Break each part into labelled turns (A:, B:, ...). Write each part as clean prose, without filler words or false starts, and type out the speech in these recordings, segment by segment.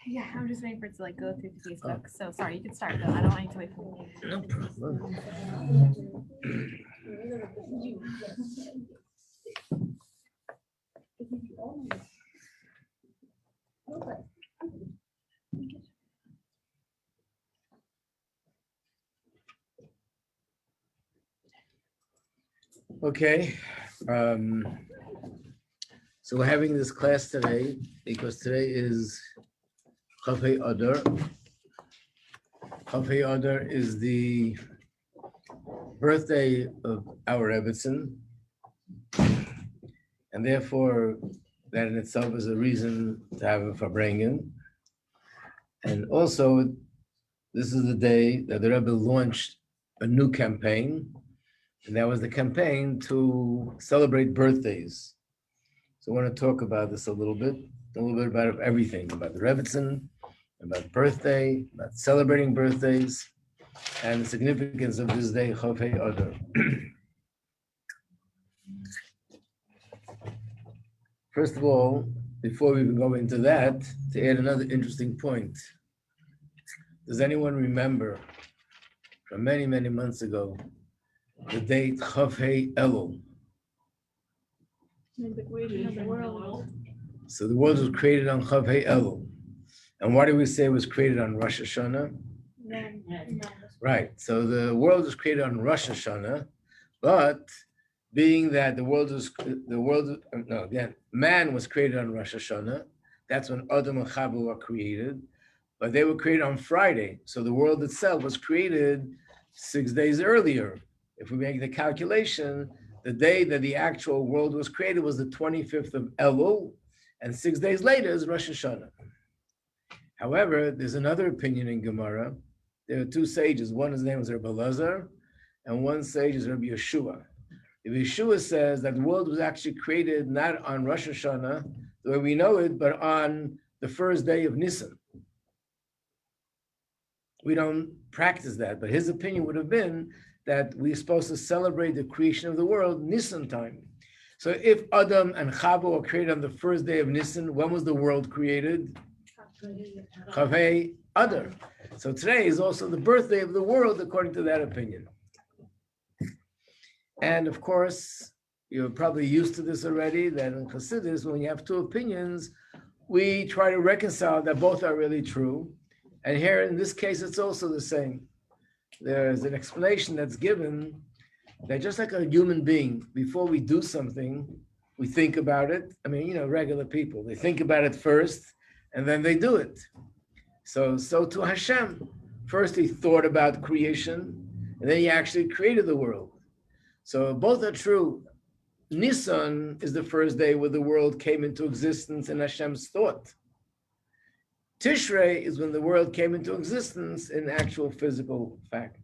A: Yeah, I'm just waiting for it to go through to Facebook. So sorry, you can start though. I don't want you to wait for me.
B: No problem. Okay. So we're having this class today because today is Chof Adar. Chof Adar is the birthday of our Rebbetzin, and therefore that in itself is a reason to have a Farbrengen. And also, this is the day that the Rebbe launched a new campaign, and that was the campaign to celebrate birthdays. So I want to talk about this a little bit about everything, about the Rebbetzin, about birthday, about celebrating birthdays, and the significance of this day, Chof Adar. First of all, before we go into that, to add another interesting point, does anyone remember from many, many months ago, the date Chof Elul?
A: The creation of the world.
B: So the world was created on Chof Elul. And why do we say it was created on Rosh Hashanah? Right, so the world was created on Rosh Hashanah, but being that man was created on Rosh Hashanah, that's when Adam and Chava were created, but they were created on Friday, so the world itself was created 6 days earlier. If we make the calculation, the day that the actual world was created was the 25th of Elul, and 6 days later is Rosh Hashanah. However, there's another opinion in Gemara. There are two sages. One, his name is Rebbe Lazar, and one sage is Rebbe Yeshua. Rebbe Yeshua says that the world was actually created not on Rosh Hashanah, the way we know it, but on the first day of Nisan. We don't practice that, but his opinion would have been that we're supposed to celebrate the creation of the world Nisan time. So if Adam and Chava were created on the first day of Nisan, when was the world created? Chof Adar. So today is also the birthday of the world, according to that opinion. And of course, you're probably used to this already, that in Chassidus, when you have two opinions, we try to reconcile that both are really true. And here, in this case, it's also the same. There's an explanation that's given that just like a human being, before we do something, we think about it. I mean, regular people, they think about it first, and then they do it. So to Hashem, first he thought about creation, and then he actually created the world. So both are true. Nisan is the first day where the world came into existence in Hashem's thought. Tishrei is when the world came into existence in actual physical fact.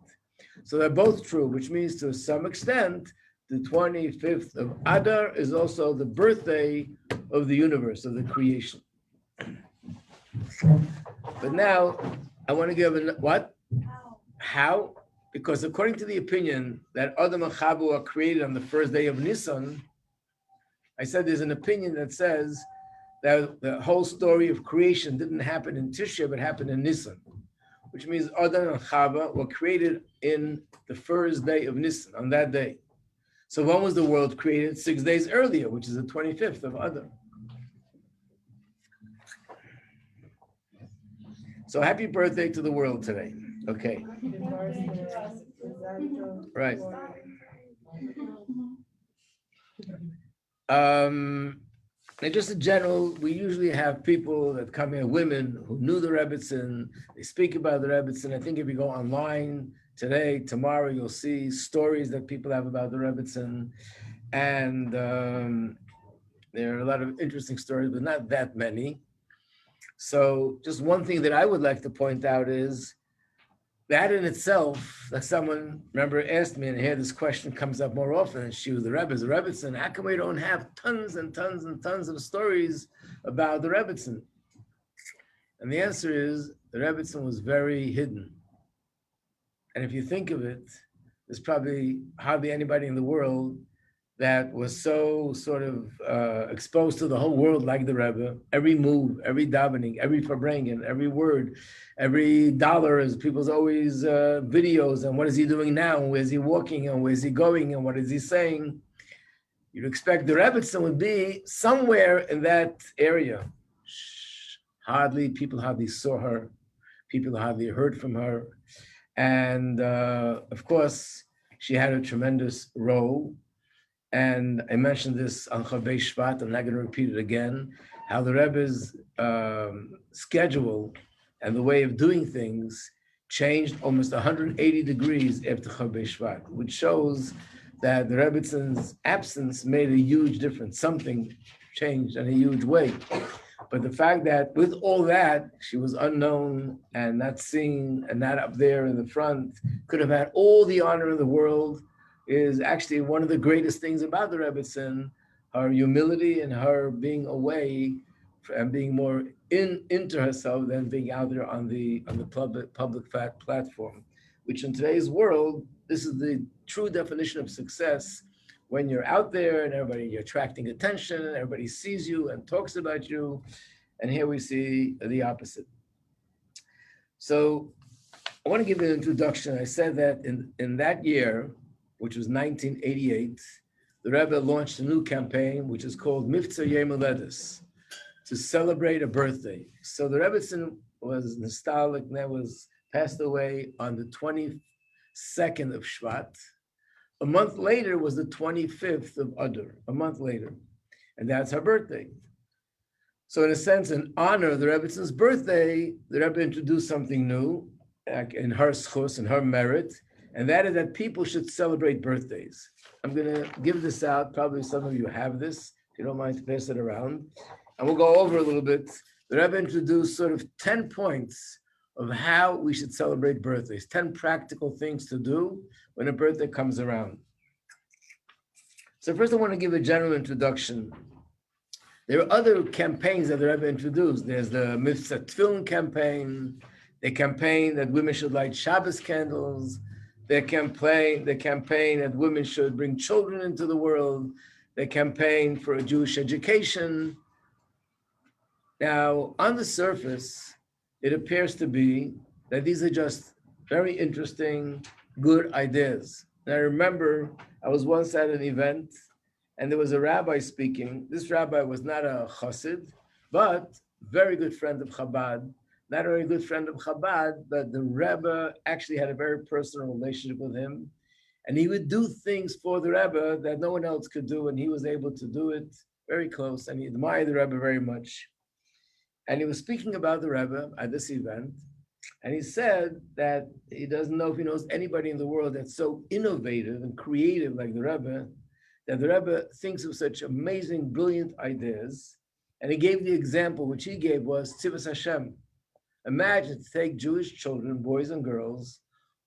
B: So they're both true, which means to some extent, the 25th of Adar is also the birthday of the universe, of the creation. But now, I want to give what? How? Because according to the opinion that Adam and Chava are created on the first day of Nisan, I said there's an opinion that says that the whole story of creation didn't happen in Tisha, but happened in Nisan, which means Adar and Chava were created in the first day of Nisan, on that day. So when was the world created? 6 days earlier, which is the 25th of Adar. So happy birthday to the world today. Okay. Right. And just in general, we usually have people that come here, women who knew the Rebbetzin, they speak about the Rebbetzin. I think if you go online today, tomorrow, you'll see stories that people have about the Rebbetzin. And there are a lot of interesting stories, but not that many. So just one thing that I would like to point out is that in itself, that someone, remember, asked me, and here this question comes up more often, and she was the Rebbetzin, how come we don't have tons and tons and tons of stories about the Rebbetzin? And the answer is, the Rebbetzin was very hidden. And if you think of it, there's probably hardly anybody in the world that was so sort of exposed to the whole world like the Rebbe. Every move, every davening, every farbrengen, every word, every dollar is people's always videos and what is he doing now, and where's he walking, and where's he going, and what is he saying. You'd expect the Rebbetzin would be somewhere in that area. People hardly saw her, people hardly heard from her. And of course, she had a tremendous role. And I mentioned this on Chof Shvat, I'm not going to repeat it again, how the Rebbe's schedule and the way of doing things changed almost 180 degrees after Chof Shvat, which shows that the Rebbetzins' absence made a huge difference. Something changed in a huge way. But the fact that with all that, she was unknown and not seen and not up there in the front, could have had all the honor in the world, is actually one of the greatest things about the Rebbetzin, her humility and her being away and being more into herself than being out there on the public platform, which in today's world, this is the true definition of success. When you're out there and you're attracting attention, and everybody sees you and talks about you. And here we see the opposite. So I want to give an introduction. I said that in that year, which was 1988, the Rebbe launched a new campaign, which is called Mivtza Yom Holedes, to celebrate a birthday. So the Rebbetzin was nostalgic, and that was passed away on the 22nd of Shvat. A month later was the 25th of Adar, a month later. And that's her birthday. So in a sense, in honor of the Rebbetzins' birthday, the Rebbe introduced something new in her schus, in her merit, and that is that people should celebrate birthdays. I'm going to give this out. Probably some of you have this. If you don't mind to pass it around. And we'll go over a little bit. The Rebbe introduced sort of 10 points of how we should celebrate birthdays, 10 practical things to do when a birthday comes around. So first I want to give a general introduction. There are other campaigns that the Rebbe introduced. There's the Mivtza Tefillin campaign, the campaign that women should light Shabbos candles, the campaign that women should bring children into the world, the campaign for a Jewish education. Now, on the surface, it appears to be that these are just very interesting, good ideas. And I remember I was once at an event and there was a rabbi speaking. This rabbi was not a chassid, but very good friend of Chabad. Not only a good friend of Chabad, but the Rebbe actually had a very personal relationship with him. And he would do things for the Rebbe that no one else could do, and he was able to do it very close, and he admired the Rebbe very much. And he was speaking about the Rebbe at this event, and he said that he doesn't know if he knows anybody in the world that's so innovative and creative like the Rebbe, that the Rebbe thinks of such amazing, brilliant ideas. And he gave the example, which he gave was Tzivas Hashem. Imagine to take Jewish children, boys and girls,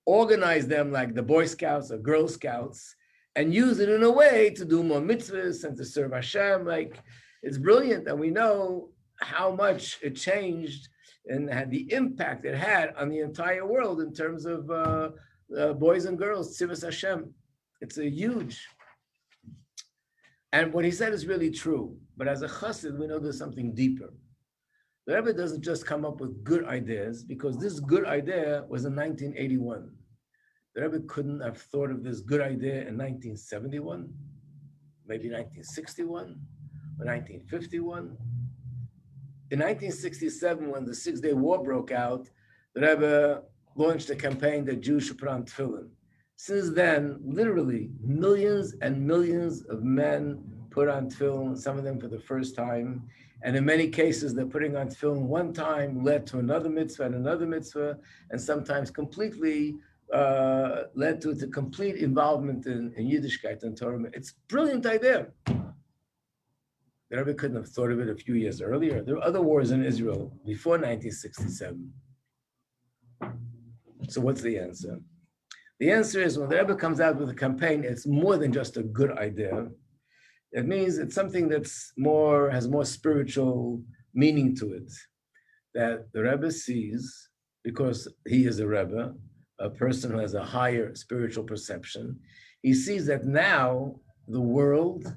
B: organize them like the Boy Scouts or Girl Scouts, and use it in a way to do more mitzvahs and to serve Hashem. Like, it's brilliant, and we know how much it changed and had the impact it had on the entire world in terms of boys and girls, Tzivas Hashem. It's a huge. And what he said is really true. But as a chassid, we know there's something deeper. The Rebbe doesn't just come up with good ideas, because this good idea was in 1981. The Rebbe couldn't have thought of this good idea in 1971, maybe 1961, or 1951. In 1967, when the Six-Day War broke out, the Rebbe launched a campaign that Jews should put on tefillin. Since then, literally millions and millions of men put on tefillin, some of them for the first time. And in many cases, they're putting on tefillin one time led to another mitzvah and another mitzvah, and sometimes completely led to the complete involvement in Yiddishkeit and Torah. It's a brilliant idea. The Rebbe couldn't have thought of it a few years earlier. There were other wars in Israel before 1967. So what's the answer? The answer is, when the Rebbe comes out with a campaign, it's more than just a good idea. It means it's something that's has more spiritual meaning to it, that the Rebbe sees, because he is a Rebbe, a person who has a higher spiritual perception. He sees that now the world.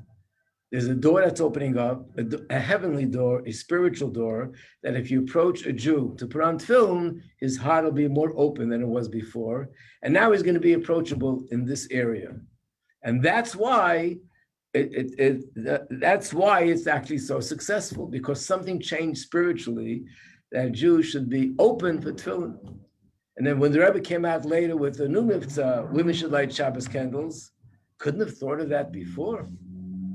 B: There's a door that's opening up, a heavenly door, a spiritual door, that if you approach a Jew to put on tefillin, his heart will be more open than it was before. And now he's going to be approachable in this area. And that's why that's why it's actually so successful, because something changed spiritually, that Jews should be open for tefillin. And then when the Rebbe came out later with the new mitzvah, women should light Shabbos candles, couldn't have thought of that before.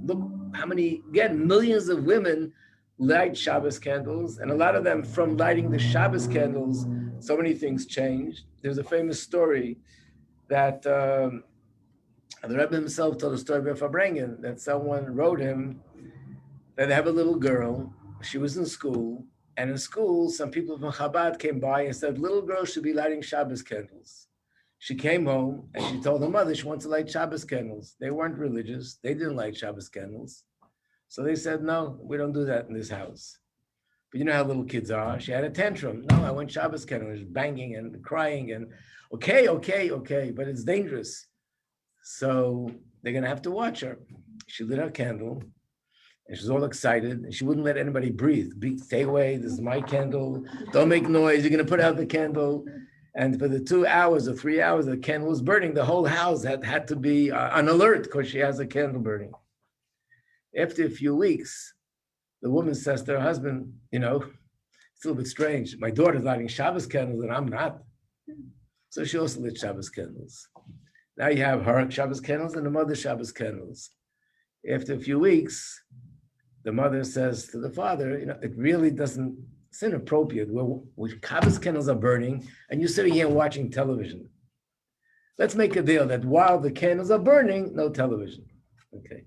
B: Look how many, again, millions of women light Shabbos candles, and a lot of them, from lighting the Shabbos candles, so many things changed. There's a famous story that the Rebbe himself told a story of Fabrengen, that someone wrote him that they have a little girl, she was in school, and in school, some people from Chabad came by and said, little girl should be lighting Shabbos candles. She came home and she told her mother she wants to light Shabbos candles. They weren't religious. They didn't light Shabbos candles. So they said, no, we don't do that in this house. But you know how little kids are. She had a tantrum. No, I want Shabbos candles, banging and crying and okay, but it's dangerous. So they're going to have to watch her. She lit her candle and she was all excited and she wouldn't let anybody breathe. Stay away, this is my candle. Don't make noise, you're going to put out the candle. And for the 2 hours or 3 hours the candle was burning, the whole house had to be on alert because she has a candle burning. After a few weeks, the woman says to her husband, you know, it's a little bit strange. My daughter's lighting Shabbos candles and I'm not. So she also lit Shabbos candles. Now you have her Shabbos candles and the mother Shabbos candles. After a few weeks, the mother says to the father, you know, it really doesn't, it's inappropriate where Shabbos candles are burning and you're sitting here watching television. Let's make a deal that while the candles are burning, no television. Okay.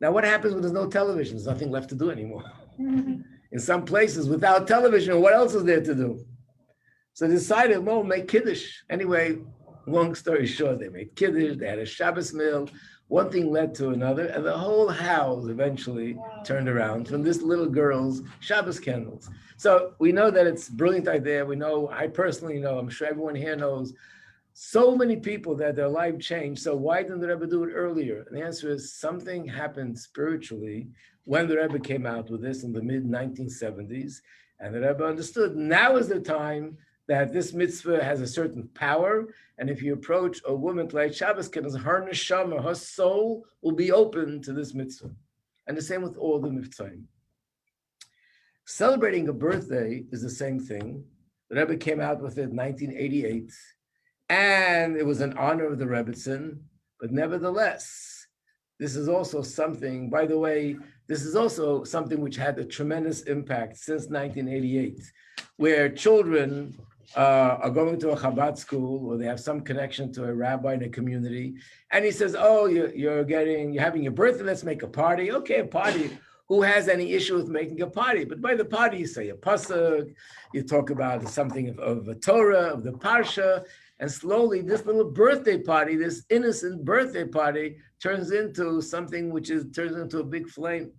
B: Now what happens when there's no television? There's nothing left to do anymore. In some places without television, what else is there to do? So they decided, well, make Kiddush. Anyway, long story short, they made Kiddush, they had a Shabbos meal. One thing led to another, and the whole house eventually turned around from this little girl's Shabbos candles. So we know that it's a brilliant idea. We know, I personally know, I'm sure everyone here knows, so many people that their life changed. So why didn't the Rebbe do it earlier? And the answer is something happened spiritually when the Rebbe came out with this in the mid-1970s. And the Rebbe understood now is the time that this mitzvah has a certain power, and if you approach a woman to light Shabbos candles, her neshama, her soul will be open to this mitzvah. And the same with all the mitzvahim. Celebrating a birthday is the same thing. The Rebbe came out with it in 1988, and it was in honor of the Rebbetzin, but nevertheless, this is also something, by the way, this is also something which had a tremendous impact since 1988, where children are going to a Chabad school or they have some connection to a rabbi in a community. And he says, oh, you're having your birthday, let's make a party. Okay, a party. Who has any issue with making a party? But by the party, you say a pasuk, you talk about something of a Torah, of the Parsha, and slowly this little birthday party, this innocent birthday party turns into something turns into a big flame.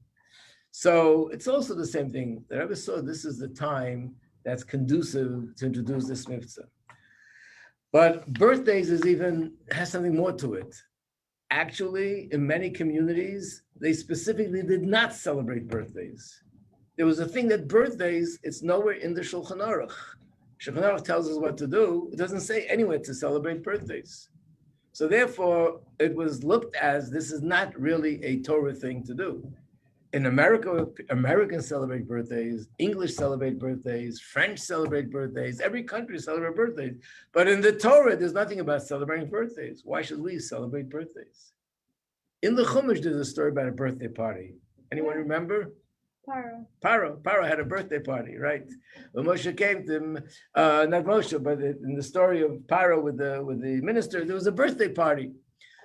B: So it's also the same thing. The Rebbe saw this is the time that's conducive to introduce this mitzvah. But birthdays has something more to it. Actually, in many communities, they specifically did not celebrate birthdays. There was a thing that birthdays, it's nowhere in the Shulchan Aruch. Shulchan Aruch tells us what to do. It doesn't say anywhere to celebrate birthdays. So therefore, it was looked as this is not really a Torah thing to do. In America, Americans celebrate birthdays, English celebrate birthdays, French celebrate birthdays, every country celebrates birthdays. But in the Torah, there's nothing about celebrating birthdays. Why should we celebrate birthdays? In the Chumash, there's a story about a birthday party. Anyone remember? Paro had a birthday party, right? When Moshe came to him, not Moshe, but in the story of Paro with the minister, there was a birthday party.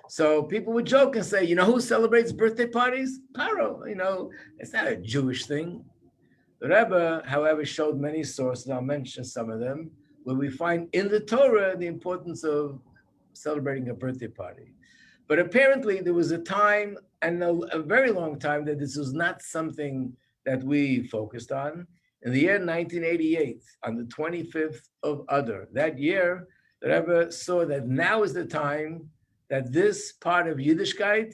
B: So people would joke and say, you know who celebrates birthday parties? Paro, it's not a Jewish thing. The Rebbe, however, showed many sources, I'll mention some of them, where we find in the Torah the importance of celebrating a birthday party. But apparently there was a time, and a very long time, that this was not something that we focused on. In the year 1988, on the 25th of Adar, that year, the Rebbe saw that now is the time that this part of Yiddishkeit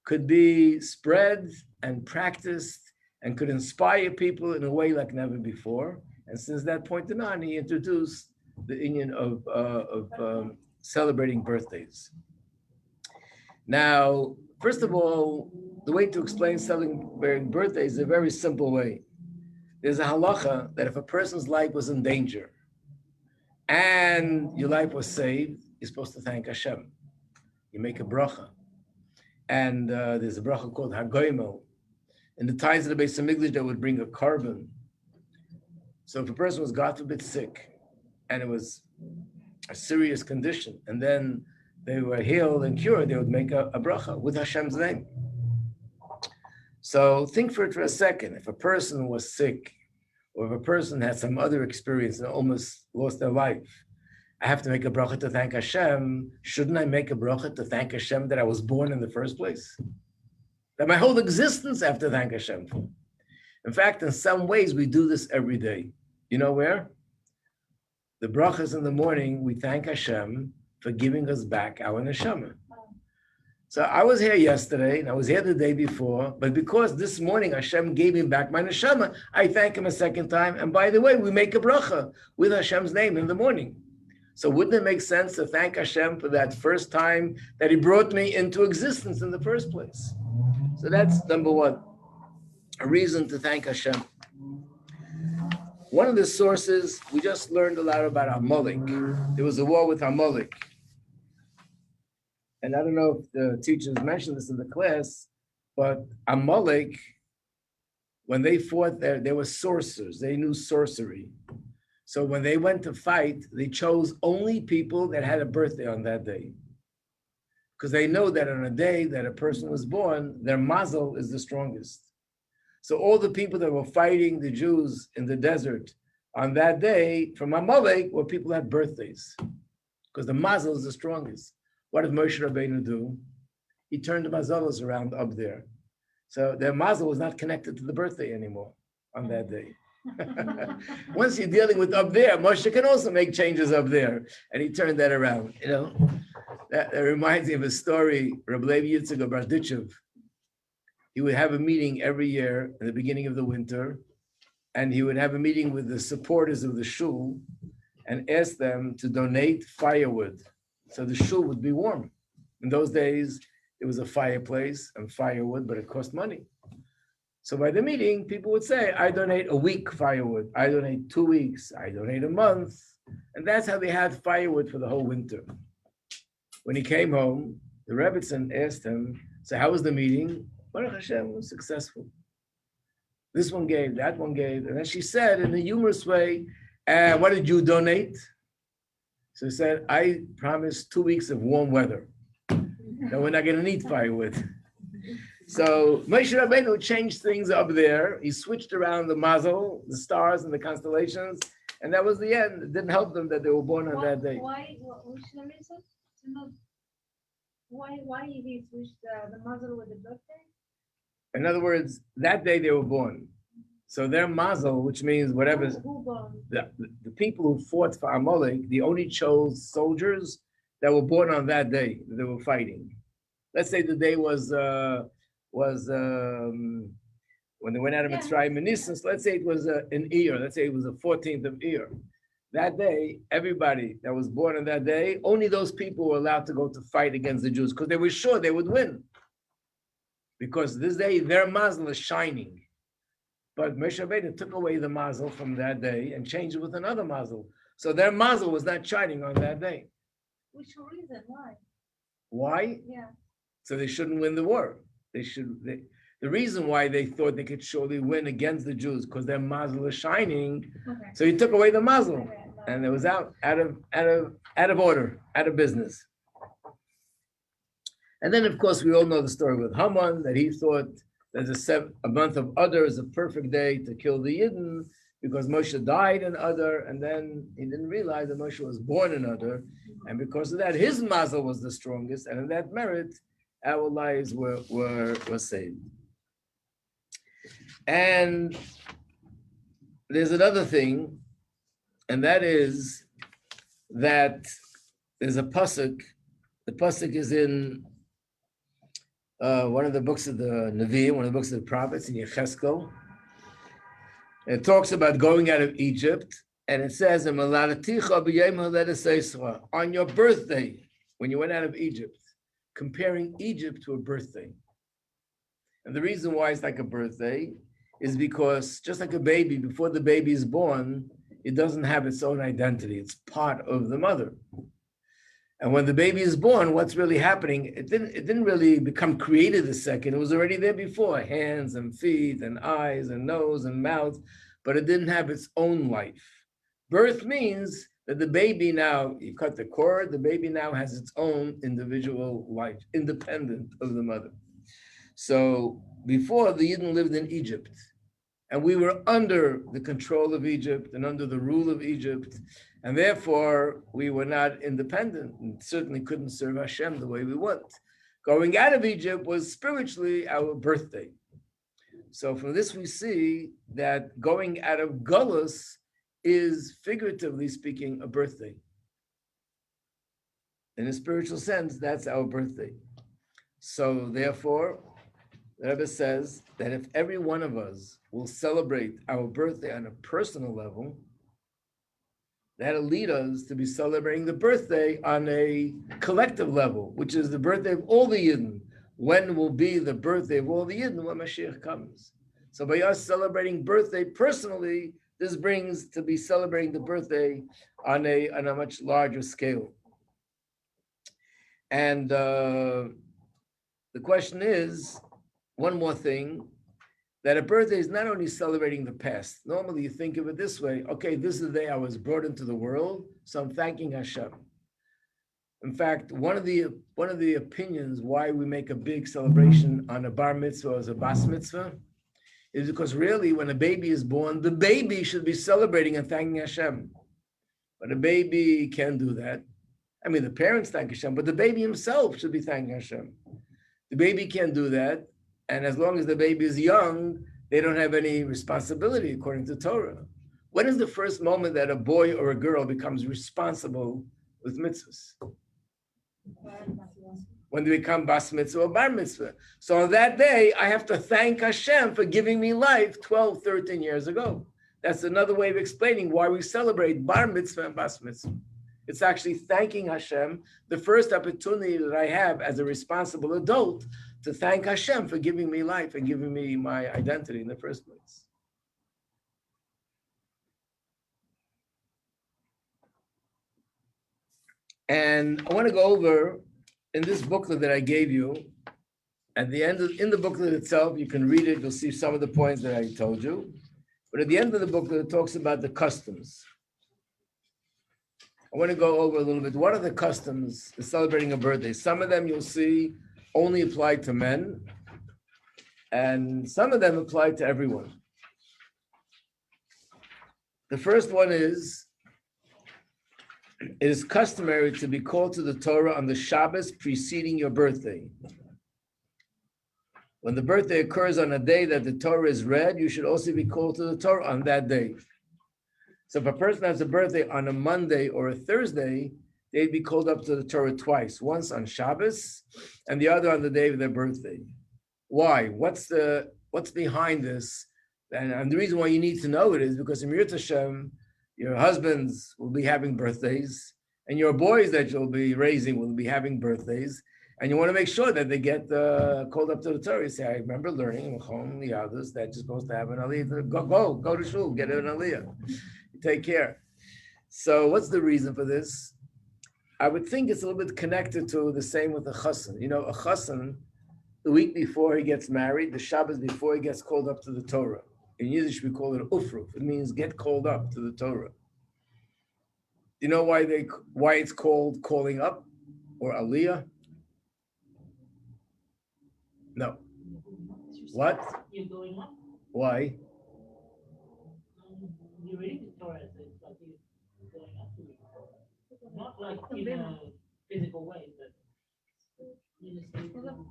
B: could be spread and practiced and could inspire people in a way like never before. And since that point on, he introduced the union of celebrating birthdays. Now, first of all, the way to explain celebrating birthdays is a very simple way. There's a halacha that if a person's life was in danger and your life was saved, you're supposed to thank Hashem. You make a bracha. And there's a bracha called Hagoimel. In the times of the Beis Hamikdash, they would bring a carbon. So if a person was, God forbid, sick, and it was a serious condition, and then they were healed and cured, they would make a bracha with Hashem's name. So think for it for a second. If a person was sick, or if a person had some other experience and almost lost their life, I have to make a bracha to thank Hashem. Shouldn't I make a bracha to thank Hashem that I was born in the first place? That my whole existence I have to thank Hashem for. In fact, in some ways, we do this every day. You know where? The brachas in the morning, we thank Hashem for giving us back our neshama. So I was here yesterday, and I was here the day before, but because this morning Hashem gave me back my neshama, I thank him a second time. And by the way, we make a bracha with Hashem's name in the morning. So wouldn't it make sense to thank Hashem for that first time that he brought me into existence in the first place? So that's number one, a reason to thank Hashem. One of the sources, we just learned a lot about Amalek. There was a war with Amalek. And I don't know if the teachers mentioned this in the class, but Amalek, when they fought there, they were sorcerers. They knew sorcery. So when they went to fight, they chose only people that had a birthday on that day. Because they know that on a day that a person was born, their Mazel is the strongest. So all the people that were fighting the Jews in the desert on that day from Amalek were people that had birthdays. Because the Mazel is the strongest. What did Moshe Rabbeinu do? He turned the Mazelos around up there. So their Mazel was not connected to the birthday anymore on that day. Once you're dealing with up there, Moshe can also make changes up there. And he turned that around, you know. That reminds me of a story, Rebbe Yitzchak of Berditchev. He would have a meeting every year in the beginning of the winter, and he would have a meeting with the supporters of the shul and ask them to donate firewood so the shul would be warm. In those days, it was a fireplace and firewood, but it cost money. So by the meeting, people would say, I donate a week firewood, I donate 2 weeks, I donate a month. And that's how they had firewood for the whole winter. When he came home, the Rebbetzin asked him, so how was the meeting? Baruch Hashem was successful. This one gave, that one gave. And then she said in a humorous way, what did you donate? So he said, I promised 2 weeks of warm weather. Then we're not going to need firewood. So Moshe Rabbeinu changed things up there. He switched around the Mazel, the stars and the constellations, and that was the end. It didn't help them that they were born on that day.
C: Why he switched the Mazel with the birthday?
B: In other words, that day they were born. So their Mazel, which means whatever, the people who fought for Amalek, they only chose soldiers that were born on that day that they were fighting. Let's say the day was when they went out of Mitzrayim and Nisan. Let's say it was in Iyar. Let's say it was the 14th of Iyar. That day, everybody that was born on that day, only those people were allowed to go to fight against the Jews because they were sure they would win. Because this day, their Mazel is shining. But Moshe Rabbeinu took away the Mazel from that day and changed it with another Mazel. So their Mazel was not shining on that day.
C: Which reason? Why?
B: Why?
C: Yeah.
B: So they shouldn't win the war. The reason why they thought they could surely win against the Jews because their Mazel is shining.
C: Okay.
B: So he took away the Mazel, and it was out of order, out of business. And then, of course, we all know the story with Haman, that he thought that a month of Adar is a perfect day to kill the Yidden because Moshe died in Adar, and then he didn't realize that Moshe was born in Adar, and because of that, his Mazel was the strongest, and in that merit, our lives were saved. And there's another thing, and that is that there's a pasuk. The pasuk is in one of the books of the Nevi'im, one of the books of the prophets in Yecheskel. It talks about going out of Egypt, and it says, on your birthday, when you went out of Egypt, comparing Egypt to a birthday. And the reason why it's like a birthday is because just like a baby, before the baby is born, it doesn't have its own identity. It's part of the mother. And when the baby is born, what's really happening, it didn't really become created a second. It was already there before, hands and feet and eyes and nose and mouth, but it didn't have its own life. Birth means that the baby now, you cut the cord, the baby now has its own individual life, independent of the mother. So before, the Yidden lived in Egypt, and we were under the control of Egypt and under the rule of Egypt, and therefore we were not independent and certainly couldn't serve Hashem the way we want. Going out of Egypt was spiritually our birthday. So from this we see that going out of Gullus is, figuratively speaking, a birthday. In a spiritual sense, that's our birthday. So therefore, the Rebbe says that if every one of us will celebrate our birthday on a personal level, that'll lead us to be celebrating the birthday on a collective level, which is the birthday of all the Yidden. When will be the birthday of all the Yidden? When Mashiach comes. So by us celebrating birthday personally, this brings to be celebrating the birthday on a much larger scale. And the question is, one more thing, that a birthday is not only celebrating the past. Normally you think of it this way, okay, this is the day I was brought into the world, so I'm thanking Hashem. In fact, one of the opinions why we make a big celebration on a bar mitzvah or a bas mitzvah is because really when a baby is born, the baby should be celebrating and thanking Hashem. But a baby can't do that. I mean, the parents thank Hashem, but the baby himself should be thanking Hashem. The baby can't do that. And as long as the baby is young, they don't have any responsibility according to Torah. When is the first moment that a boy or a girl becomes responsible with mitzvahs? When they become bas mitzvah or bar mitzvah. So on that day, I have to thank Hashem for giving me life 12, 13 years ago. That's another way of explaining why we celebrate bar mitzvah and bas mitzvah. It's actually thanking Hashem, the first opportunity that I have as a responsible adult to thank Hashem for giving me life and giving me my identity in the first place. And I want to go over in this booklet that I gave you, at the end in the booklet itself, you can read it, you'll see some of the points that I told you. But at the end of the booklet, it talks about the customs. I want to go over a little bit. What are the customs of celebrating a birthday? Some of them you'll see only apply to men, and some of them apply to everyone. The first one is, it is customary to be called to the Torah on the Shabbos preceding your birthday. When the birthday occurs on a day that the Torah is read, you should also be called to the Torah on that day. So if a person has a birthday on a Monday or a Thursday, they'd be called up to the Torah twice, once on Shabbos and the other on the day of their birthday. Why? What's behind this? And the reason why you need to know it is because in Yirut Hashem, your husbands will be having birthdays, and your boys that you'll be raising will be having birthdays, and you want to make sure that they get called up to the Torah. You say, I remember learning the others that you're supposed to have an aliyah. Go to shul, get an aliyah. Take care. So what's the reason for this? I would think it's a little bit connected to the same with a chassan. You know, a chassan, the week before he gets married, the Shabbos before he gets called up to the Torah. In Yiddish, we call it ufruf. It means get called up to the Torah. You know why it's called calling up or aliyah? No. What?
D: You're going up.
B: Why?
D: You're reading the Torah, so it's like you're going up to it. Not like in a physical way, but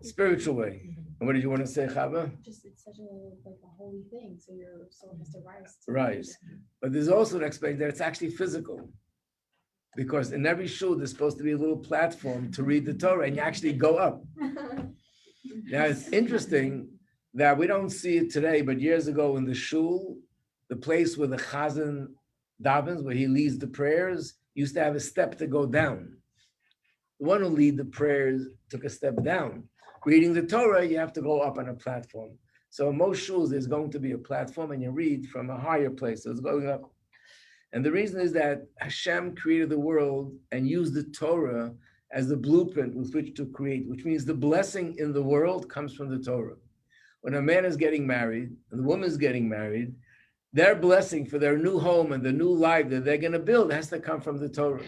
B: Spiritual way. And what did you want to say, Chava?
E: Just it's such a holy thing, so your soul has to rise.
B: Rise. But there's also an explanation that it's actually physical. Because in every shul, there's supposed to be a little platform to read the Torah, and you actually go up. Now, it's interesting that we don't see it today, but years ago in the shul, the place where the chazan davens, where he leads the prayers, used to have a step to go down. The one who lead the prayers took a step down. Reading the Torah, you have to go up on a platform. So in most shuls, there's going to be a platform and you read from a higher place. So it's going up. And the reason is that Hashem created the world and used the Torah as the blueprint with which to create, which means the blessing in the world comes from the Torah. When a man is getting married and the woman is getting married, their blessing for their new home and the new life that they're going to build has to come from the Torah.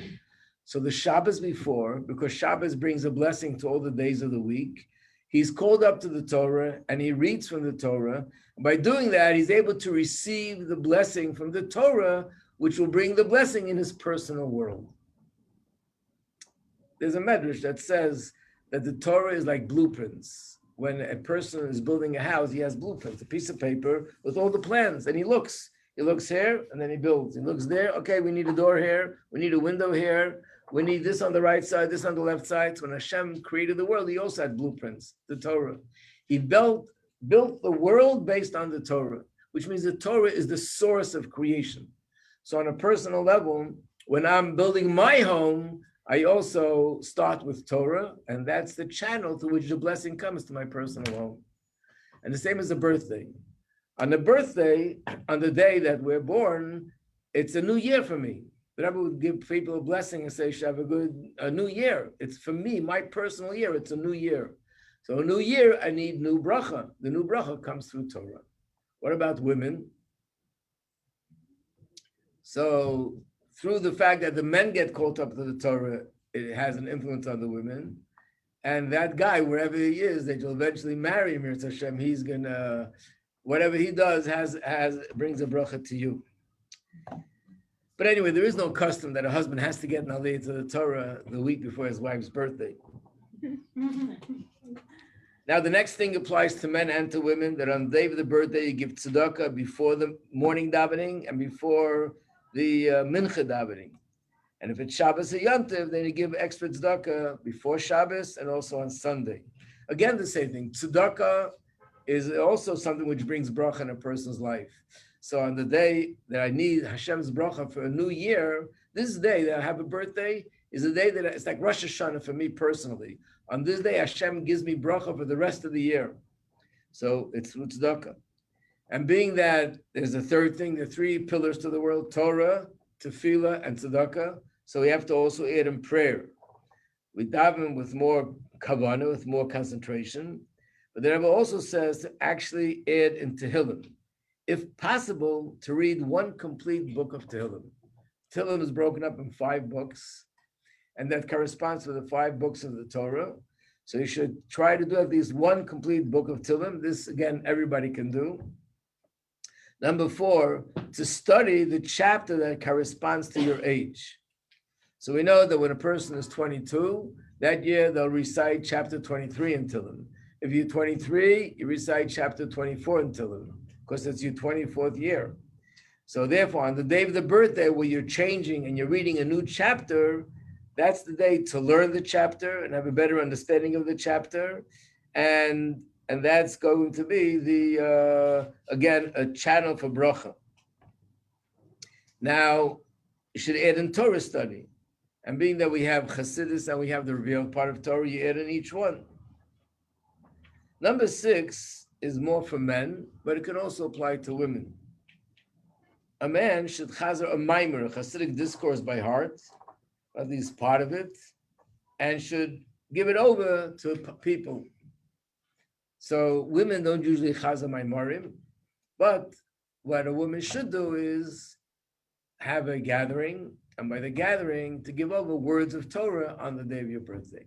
B: So the Shabbos before, because Shabbos brings a blessing to all the days of the week, he's called up to the Torah and he reads from the Torah. And by doing that, he's able to receive the blessing from the Torah, which will bring the blessing in his personal world. There's a medrash that says that the Torah is like blueprints. When a person is building a house, he has blueprints, a piece of paper with all the plans, and he looks here, and then he builds. He looks there, okay, we need a door here, we need a window here, we need this on the right side, this on the left side. So when Hashem created the world, he also had blueprints, the Torah. He built the world based on the Torah, which means the Torah is the source of creation. So on a personal level, when I'm building my home, I also start with Torah, and that's the channel through which the blessing comes to my personal home. And the same as a birthday. On the birthday, on the day that we're born, it's a new year for me. The Rebbe would give people a blessing and say, have a new year. It's for me, my personal year, it's a new year. So a new year, I need new bracha. The new bracha comes through Torah. What about women? So through the fact that the men get caught up to the Torah, it has an influence on the women. And that guy, wherever he is, that you'll eventually marry him, Hashem, he's gonna, whatever he does brings a bracha to you. But anyway, there is no custom that a husband has to get an aliyah to the Torah the week before his wife's birthday. Now, the next thing applies to men and to women, that on the day of the birthday, you give tzedakah before the morning davening and before the mincha davening. And if it's Shabbos or Yontiv, then you give extra tzedakah before Shabbos and also on Sunday. Again, the same thing. Tzedakah is also something which brings bracha in a person's life. So on the day that I need Hashem's bracha for a new year, this day that I have a birthday is a day that it's like Rosh Hashanah for me personally. On this day, Hashem gives me bracha for the rest of the year. So it's through tzedakah. And being that there's a third thing, the three pillars to the world, Torah, tefillah, and tzedakah. So we have to also add in prayer. We daven with more kavanah, with more concentration. But the Rebbe also says to actually add in Tehillim. If possible, to read one complete book of Tehillim. Tehillim is broken up in 5 books, and that corresponds to the 5 books of the Torah. So you should try to do at least one complete book of Tehillim. This, again, everybody can do. Number 4, to study the chapter that corresponds to your age. So we know that when a person is 22, that year they'll recite chapter 23 in Tehillim. If you're 23, you recite chapter 24 in Tehillim, because it's your 24th year. So therefore, on the day of the birthday where you're changing and you're reading a new chapter, that's the day to learn the chapter and have a better understanding of the chapter. And that's going to be again, a channel for bracha. Now, you should add in Torah study. And being that we have Chassidus and we have the revealed part of Torah, you add in each one. Number 6 is more for men, but it can also apply to women. A man should chazer a maimer, a Hasidic discourse by heart, at least part of it, and should give it over to people. So women don't usually chazer maimarim, but what a woman should do is have a gathering, and by the gathering, to give over words of Torah on the day of your birthday.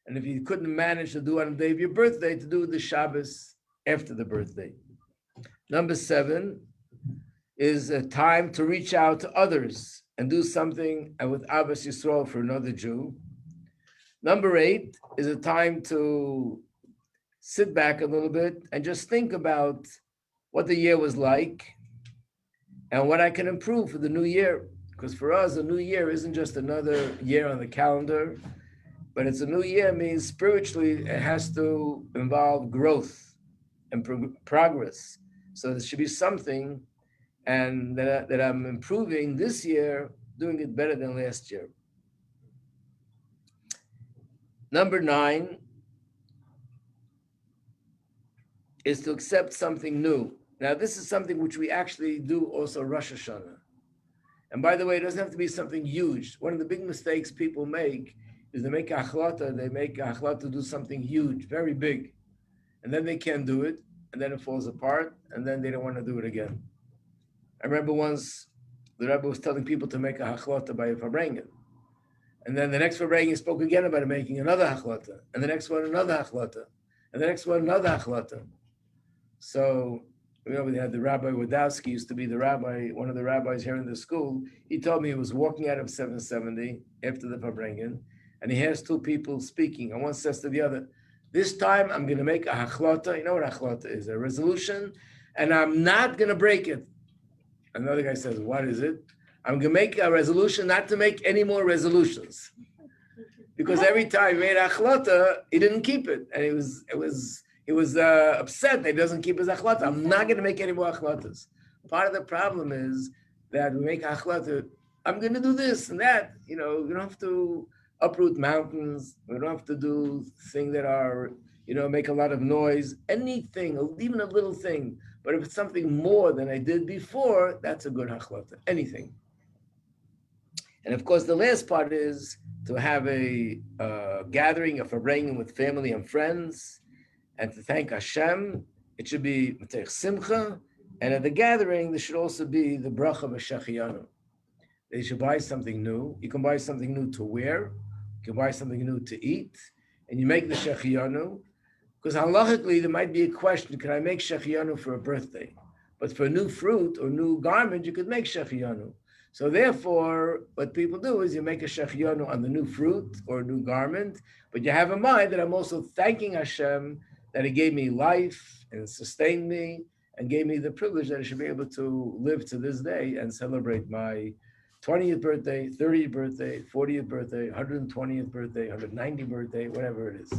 B: And if you couldn't manage to do it on the day of your birthday, to do the Shabbos after the birthday. Number 7 is a time to reach out to others and do something with Abbas Yisrael for another Jew. Number 8 is a time to sit back a little bit and just think about what the year was like and what I can improve for the new year. Because for us, the new year isn't just another year on the calendar. But it's a new year means spiritually it has to involve growth and progress. So there should be something and that I'm improving this year, doing it better than last year. Number 9 is to accept something new. Now, this is something which we actually do also Rosh Hashanah. And by the way, it doesn't have to be something huge. One of the big mistakes people make is they make a achlata to do something huge, very big. And then they can't do it, and then it falls apart, and then they don't want to do it again. I remember once the Rebbe was telling people to make a achlata by a farbrengen. And then the next farbrengen spoke again about making another achlata, and the next one another achlata, and the next one another achlata. So, we had the Rabbi Wadowski, used to be the rabbi, one of the rabbis here in the school. He told me he was walking out of 770 after the farbrengen, and he has 2 people speaking, and one says to the other, this time I'm going to make a achlata. You know what achlata is? A resolution, and I'm not going to break it. Another guy says, what is it? I'm going to make a resolution not to make any more resolutions. Because every time he made achlata, he didn't keep it. And he was upset that he doesn't keep his achlata. I'm not going to make any more achlatas. Part of the problem is that we make achlata, I'm going to do this and that. You don't have to uproot mountains. We don't have to do things that are, make a lot of noise. Anything, even a little thing. But if it's something more than I did before, that's a good achlata. Anything. And of course, the last part is to have a gathering of farbrengen with family and friends, and to thank Hashem. It should be Matech Simcha, and at the gathering, there should also be the bracha b'shechiyanu. They should buy something new. You can buy something new to wear. You can buy something new to eat, and you make the shechiyanu. Because halachically, there might be a question, can I make shechiyanu for a birthday? But for new fruit or new garment, you could make shechiyanu. So therefore, what people do is you make a shechiyanu on the new fruit or new garment, but you have in mind that I'm also thanking Hashem that He gave me life and sustained me and gave me the privilege that I should be able to live to this day and celebrate my 20th birthday, 30th birthday, 40th birthday, 120th birthday, 190th birthday, whatever it is.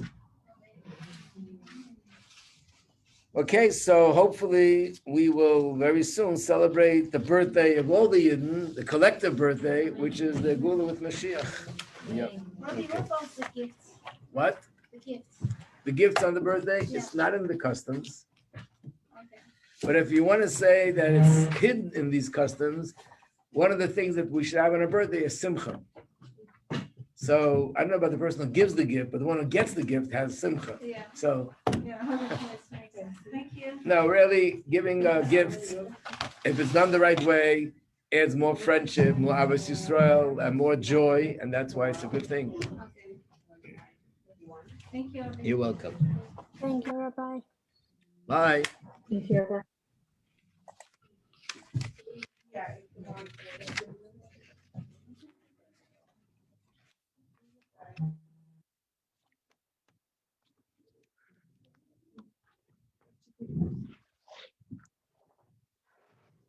B: Okay, so hopefully we will very soon celebrate the birthday of all the Yidden, the collective birthday, which is the Gula with Mashiach. Yep.
C: Mommy, what about the gifts?
B: What?
C: The gifts.
B: The gifts on the birthday?
C: Yeah.
B: It's not in the customs.
C: Okay.
B: But if you want to say that it's hidden in these customs, one of the things that we should have on a birthday is simcha. So I don't know about the person who gives the gift, but the one who gets the gift has simcha.
C: Yeah.
B: So
C: Yeah. Thank you.
B: no, really, giving a gift, if it's done the right way, adds more friendship, more Ahavas Yisrael, and more joy, and that's why it's a good thing.
C: Okay. Thank you.
B: You're welcome.
E: Thank you, Rabbi.
B: Bye.
E: Thank you, Rabbi.